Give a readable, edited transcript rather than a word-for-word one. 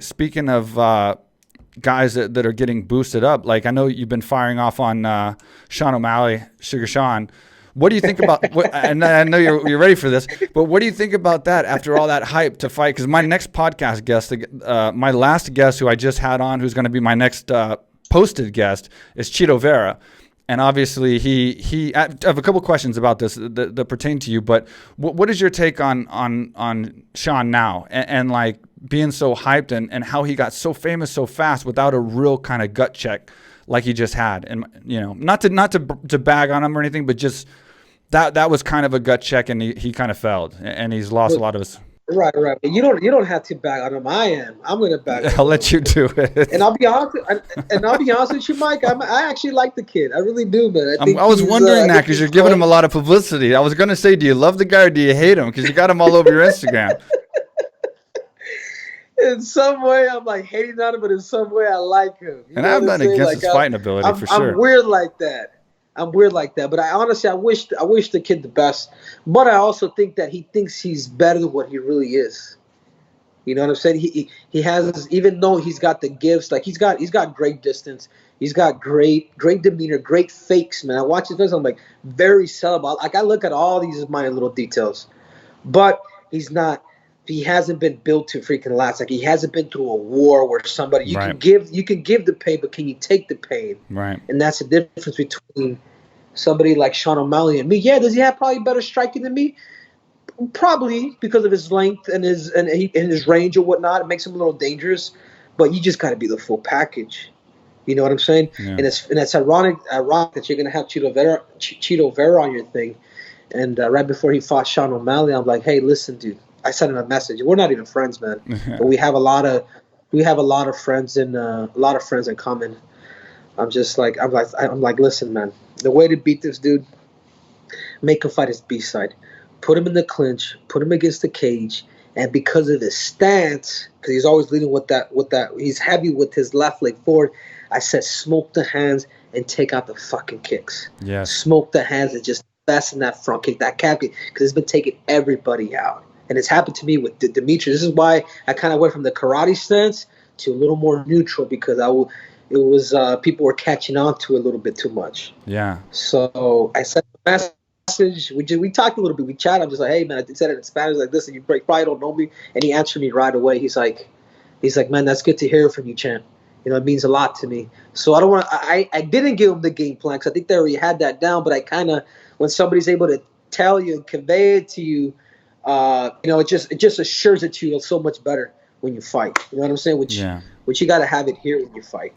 speaking of guys that are getting boosted up, like I know you've been firing off on Sean O'Malley, Sugar Sean. What do you think about? And I know you're ready for this, but what do you think about that after all that hype to fight? Because my next podcast guest, my last guest who I just had on, who's going to be my next posted guest, is Chito Vera. And obviously, I have a couple questions about this that pertain to you. But what is your take on Sean now and like being so hyped and how he got so famous so fast without a real kind of gut check like he just had? And not to bag on him or anything, but just that was kind of a gut check, and he kind of failed, and he's lost a lot of his. Right. But you don't have to bag on him. I'm going to bag on him. I'll let you do it. And I'll be honest with you, Mike. I actually like the kid. I really do, man. I was wondering that because you're giving him a lot of publicity. I was going to say, do you love the guy or do you hate him? Because you got him all over your Instagram. In some way, I'm like hating on him, but in some way, I like him. And I'm not against his fighting ability for sure. I'm weird like that. But I honestly, I wish the kid the best. But I also think that he thinks he's better than what he really is. You know what I'm saying? He has, even though he's got the gifts, like he's got great distance, he's got great demeanor, great fakes, man. I watch his videos, I'm like very sellable. Like I look at all these minor little details, but he hasn't been built to freaking last. Like he hasn't been through a war where somebody you can give the pain, but can you take the pain? Right. And that's the difference between somebody like Sean O'Malley and me. Yeah, does he have probably better striking than me? Probably, because of his length and his range or whatnot. It makes him a little dangerous. But you just got to be the full package. You know what I'm saying? Yeah. And it's ironic that you're gonna have Chito Vera on your thing. And right before he fought Sean O'Malley, I'm like, hey, listen, dude. I sent him a message. We're not even friends, man, but we have a lot of friends in common. I'm like, listen, man. The way to beat this dude, make him fight his B-side, put him in the clinch, put him against the cage, and because of his stance, because he's always leading with that, he's heavy with his left leg forward. I said, smoke the hands and take out the fucking kicks. Yeah, smoke the hands and just fasten that front kick, that cap kick, because it's been taking everybody out. And it's happened to me with Dimitri. This is why I kind of went from the karate stance to a little more neutral, because people were catching on to it a little bit too much. Yeah. So I sent a message. We talked a little bit. We chatted. I'm just like, hey, man, I said it in Spanish like this, and you probably don't know me. And he answered me right away. He's like, man, that's good to hear from you, champ. You know, it means a lot to me. So I didn't give him the game plan because I think they already had that down. But I kind of, when somebody's able to tell you and convey it to you, it just assures it to you so much better when you fight. You know what I'm saying? Which you got to have it here when you fight.